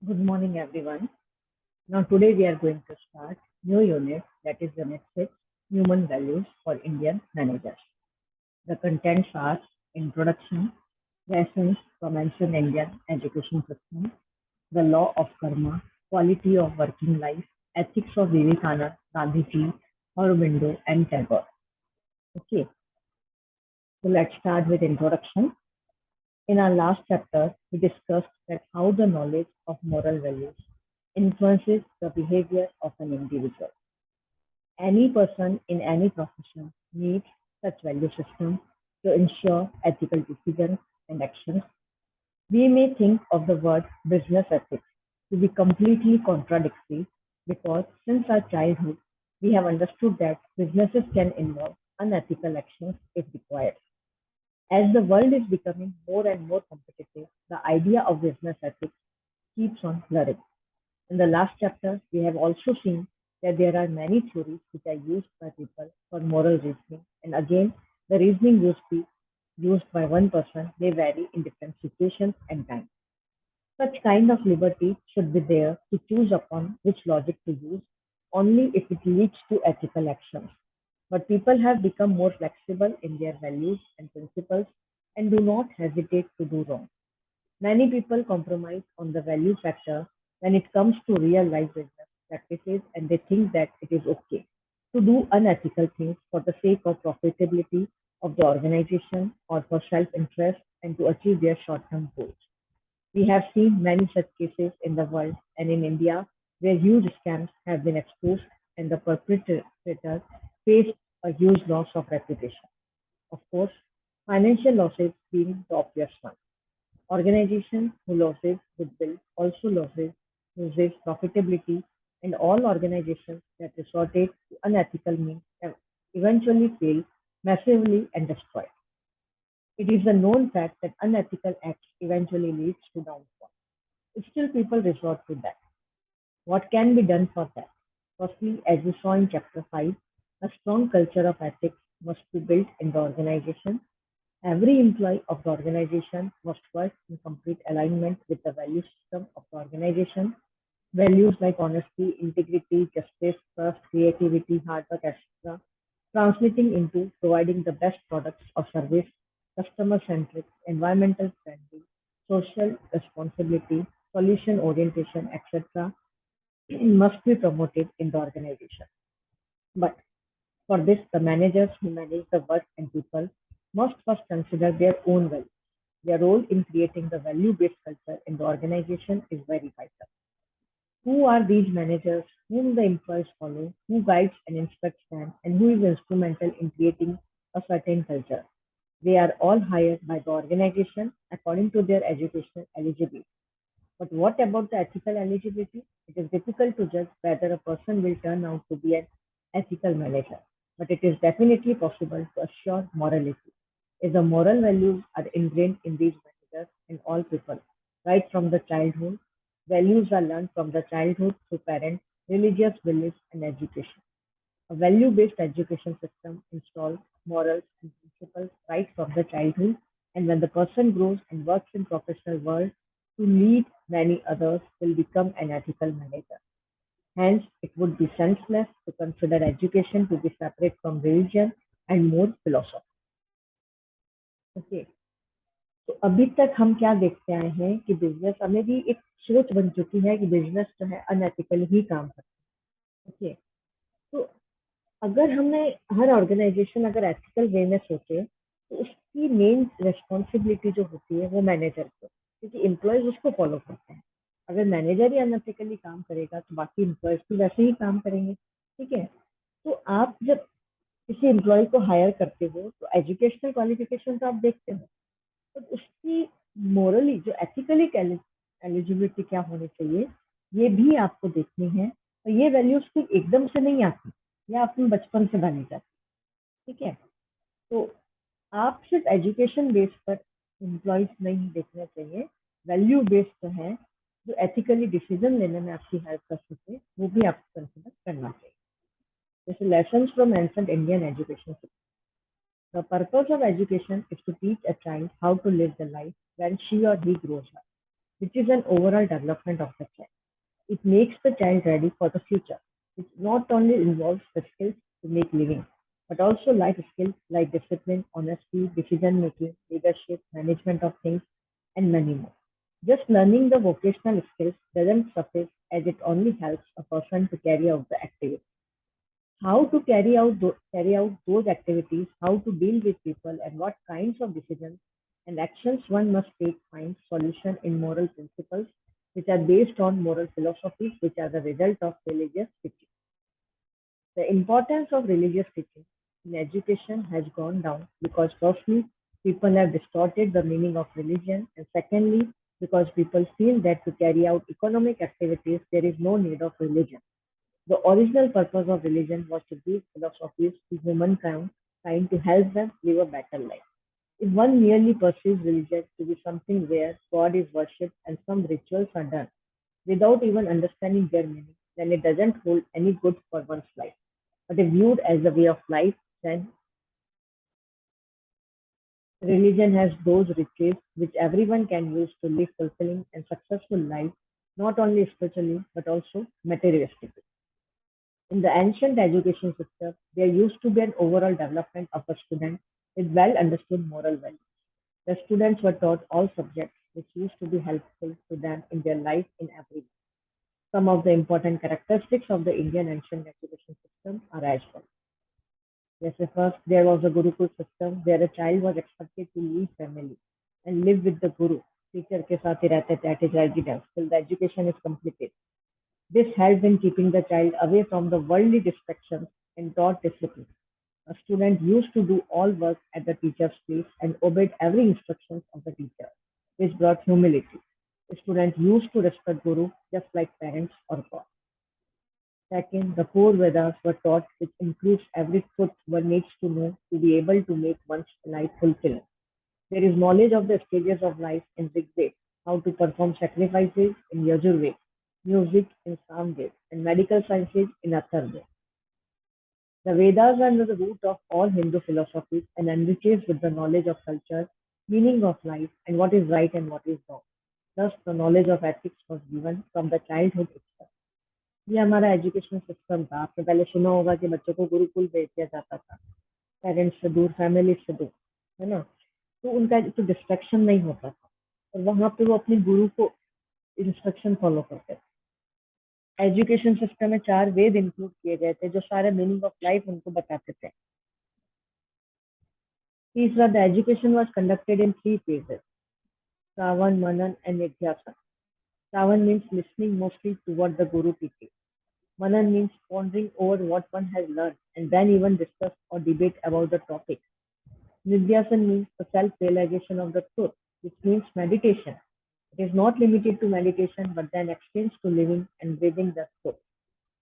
Good morning, everyone. Now, today we are going to start new unit that is Unit 6, Human Values for Indian Managers. The contents are Introduction, Lessons from Ancient Indian Education System, The Law of Karma, Quality of Working Life, Ethics of Vivekananda, Gandhiji, Aurobindo, and Tagore. Okay, so let's start with introduction. In our last chapter, we discussed that how the knowledge of moral values influences the behavior of an individual. Any person in any profession needs such value systems to ensure ethical decisions and actions. We may think of the word business ethics to be completely contradictory because since our childhood, we have understood that businesses can involve unethical actions if required. As the world is becoming more and more competitive, the idea of business ethics keeps on blurring. In the last chapter, we have also seen that there are many theories which are used by people for moral reasoning, and again, the reasoning used by one person may vary in different situations and times. Such kind of liberty should be there to choose upon which logic to use only if it leads to ethical actions. But people have become more flexible in their values and principles and do not hesitate to do wrong. Many people compromise on the value factor when it comes to real life business practices and they think that it is okay to do unethical things for the sake of profitability of the organization or for self interest and to achieve their short term goals. We have seen many such cases in the world and in India where huge scams have been exposed and the perpetrators face a huge loss of reputation. Of course, financial losses being the obvious one. Organizations who loses goodwill also loses profitability, and all organizations that resorted to unethical means have eventually failed massively and destroyed. It is a known fact that unethical acts eventually leads to downfall. Still, people resort to that. What can be done for that? Firstly, as we saw in chapter 5, a strong culture of ethics must be built in the organization. Every employee of the organization must work in complete alignment with the value system of the organization. Values like honesty, integrity, justice, trust, creativity, hard work, etc., translating into providing the best products or service, customer centric, environmental friendly, social responsibility, solution orientation, etc., must be promoted in the organization. But for this, the managers who manage the work and people must first consider their own values. Their role in creating the value based culture in the organization is very vital. Who are these managers whom the employees follow, who guides and inspects them, and who is instrumental in creating a certain culture? They are all hired by the organization according to their educational eligibility. But what about the ethical eligibility? It is difficult to judge whether a person will turn out to be an ethical manager, but it is definitely possible to assure morality. If the moral values are ingrained in these managers and all people, right from the childhood, values are learned from the childhood through parents, religious beliefs, and education. A value-based education system installs morals and principles right from the childhood, and when the person grows and works in professional world to lead many others will become an ethical manager. Hence, it would be senseless to consider education to be separate from religion and more philosophy. Okay. तो अभी तक हम क्या देखते आए हैं कि business हमें भी एक सोच बन चुकी है कि बिजनेस जो है अनएथिकल ही काम करता है। ओके, तो अगर हमने हर ऑर्गेनाइजेशन अगर एथिकल वे में सोचे तो उसकी मेन रिस्पॉन्सिबिलिटी जो होती है वो मैनेजर को, क्योंकि एम्प्लॉयज उसको फॉलो करते हैं। अगर मैनेजर ही अनएथिकली काम करेगा तो बाकी एम्प्लॉयज भी वैसे ही काम करेंगे। ठीक है, तो आप जब किसी एम्प्लॉय को हायर करते हो तो एजुकेशनल क्वालिफिकेशन तो आप देखते हो, तो उसकी मोरली जो एथिकली एलिजिबिलिटी क्या होनी चाहिए ये भी आपको देखनी है। और ये वैल्यूज की एकदम से नहीं आती, ये आपने बचपन से बनी जाती। ठीक है, तो आप सिर्फ एजुकेशन बेस पर एम्प्लॉयज नहीं देखना चाहिए, वैल्यू बेस्ड जो है जो एथिकली डिसीजन लेने में आपकी हेल्प कर सके वो भी आपको कंसिडर करना चाहिए। जैसे lessons from ancient Indian education system. The purpose of education is to teach a child how to live the life when she or he grows up. which is an overall development of the child. It makes the child ready for the future. It not only involves the skills to make living, but also life skills like discipline, honesty, decision making, leadership, management of things, and many more. Just learning the vocational skills doesn't suffice as it only helps a person to carry out the activity. How to carry out those activities, how to deal with people, and what kinds of decisions and actions one must take find solution in moral principles, which are based on moral philosophies, which are the result of religious teaching. The importance of religious teaching in education has gone down because, firstly, people have distorted the meaning of religion, and secondly, because people feel that to carry out economic activities, there is no need of religion. The original purpose of religion was to give philosophies to humankind, trying to help them live a better life. If one merely perceives religion to be something where God is worshipped and some rituals are done without even understanding their meaning, then it doesn't hold any good for one's life. But if viewed as a way of life, then religion has those riches which everyone can use to live fulfilling and successful life, not only spiritually but also materialistically. In the ancient education system, there used to be an overall development of a student with well understood moral values. The students were taught all subjects which used to be helpful to them in their life in every way. Some of the important characteristics of the Indian ancient education system are as follows. Yes, first there was a Gurukul system where a child was expected to leave family and live with the Guru. Teacher के साथ ही रहते थे at his residence till the education is completed. This helped in keeping the child away from the worldly distractions and taught discipline. A student used to do all work at the teacher's place and obeyed every instruction of the teacher, which brought humility. The student used to respect Guru just like parents or God. Second, the four Vedas were taught, which includes every truth one needs to know to be able to make one's life fulfilling. There is knowledge of the stages of life in Rigveda, how to perform sacrifices in Yajurveda, music in Samveda, and medical sciences in Atharvaveda. The Vedas are the root of all Hindu philosophies and enriches with the knowledge of culture, meaning of life, and what is right and what is wrong. Thus, the knowledge of ethics was given from the childhood itself. ये हमारा education system था। आपने पहले सुना होगा कि बच्चों को गुरुकुल भेज दिया जाता था, पेरेंट्स से दूर, फैमिली से दूर, है ना? तो उनका तो डिस्ट्रैक्शन नहीं होता था और वहां पे वो अपने गुरु को इंस्ट्रक्शन फॉलो करते थे। एजुकेशन सिस्टम में 4 वेद इंक्लूड किए गए थे जो सारे मीनिंग ऑफ लाइफ उनको बताते थे। तीसरा, the education was conducted in 3 phases: Shravan, Manan and Nidhyasan. Shravan means listening mostly to what the Guru teaches. Manan means pondering over what one has learned and then even discuss or debate about the topic. Nidhyasan means the self-realization of the truth, which means meditation. It is not limited to meditation but then extends to living and breathing the truth.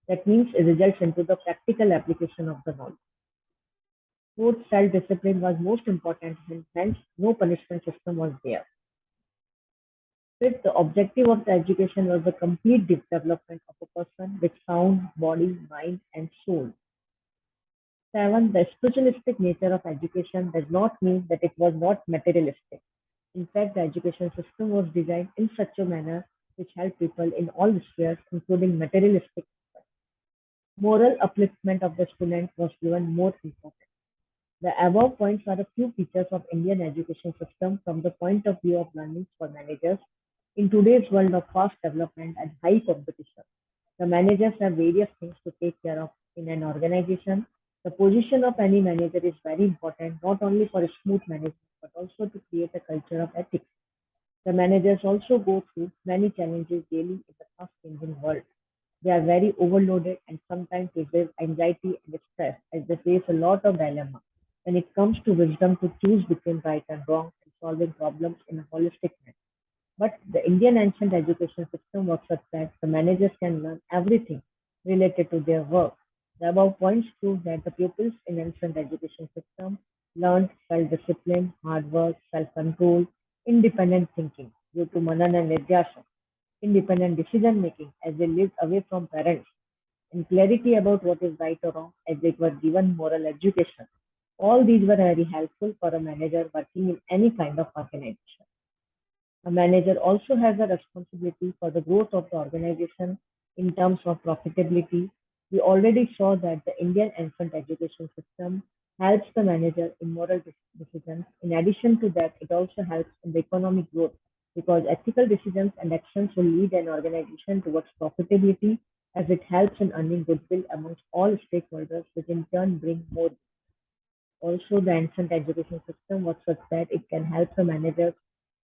That means it results into the practical application of the knowledge. Fourth, self-discipline was most important and hence no punishment system was there. Fifth, the objective of the education was the complete development of a person with sound body, mind, and soul. Seven, the spiritualistic nature of education does not mean that it was not materialistic. In fact, the education system was designed in such a manner which helped people in all spheres, including materialistic. Moral upliftment of the student was given more importance. The above points are a few features of Indian education system from the point of view of learning for managers. In today's world of fast development and high competition, the managers have various things to take care of in an organization. The position of any manager is very important, not only for smooth management, but also to create a culture of ethics. The managers also go through many challenges daily in the fast changing world. They are very overloaded and sometimes they face anxiety and stress as they face a lot of dilemma when it comes to wisdom to choose between right and wrong and solving problems in a holistic manner. But the Indian ancient education system was such that the managers can learn everything related to their work. The above points prove that the pupils in ancient education system learned self-discipline, hard work, self-control, independent thinking due to Manan and Nidhyasana, independent decision making as they lived away from parents, and clarity about what is right or wrong as they were given moral education. All these were very helpful for a manager working in any kind of organization. A manager also has a responsibility for the growth of the organization in terms of profitability. We already saw that the Indian infant education system helps the manager in moral decisions. In addition to that, it also helps in the economic growth because ethical decisions and actions will lead an organization towards profitability as it helps in earning goodwill amongst all stakeholders, which in turn bring more. Also, the infant education system was such that it can help the managers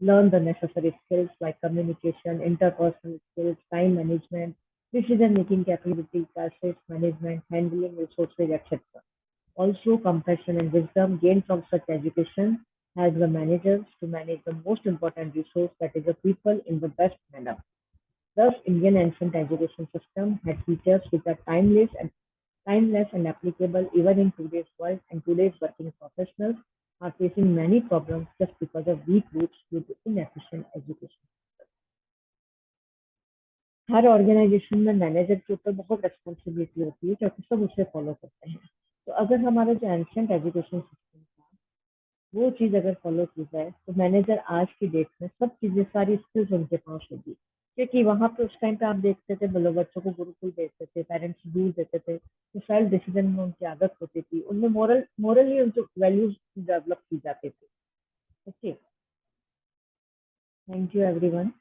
learn the necessary skills like communication, interpersonal skills, time management, decision-making capability, crisis management, handling resources, etc. Also, compassion and wisdom gained from such education help the managers to manage the most important resource, that is the people, in the best manner. Thus, Indian infant education system had features which are timeless and applicable even in today's world, and today's working professionals are facing many problems just because of weak roots due to inefficient education. हर organisation में manager के ऊपर बहुत responsibility होती है क्योंकि सब उसे फॉलो करते हैं। तो अगर हमारा जो एंशियंट एजुकेशन सिस्टम था वो चीज़ अगर फॉलो की जाए तो मैनेजर आज की डेट में सब चीज़ें सारी स्किल्स उनके पास होगी। क्योंकि वहाँ पे उस टाइम पे आप देखते थे मतलब बच्चों को गुरुकुल भेजते थे, पेरेंट्स दूर देते थे, तो सेल्फ डिसीजन में उनकी आदत होती थी, उनमें मोरली उनके वैल्यूज डेवलप की जाती थी। Okay, thank you everyone.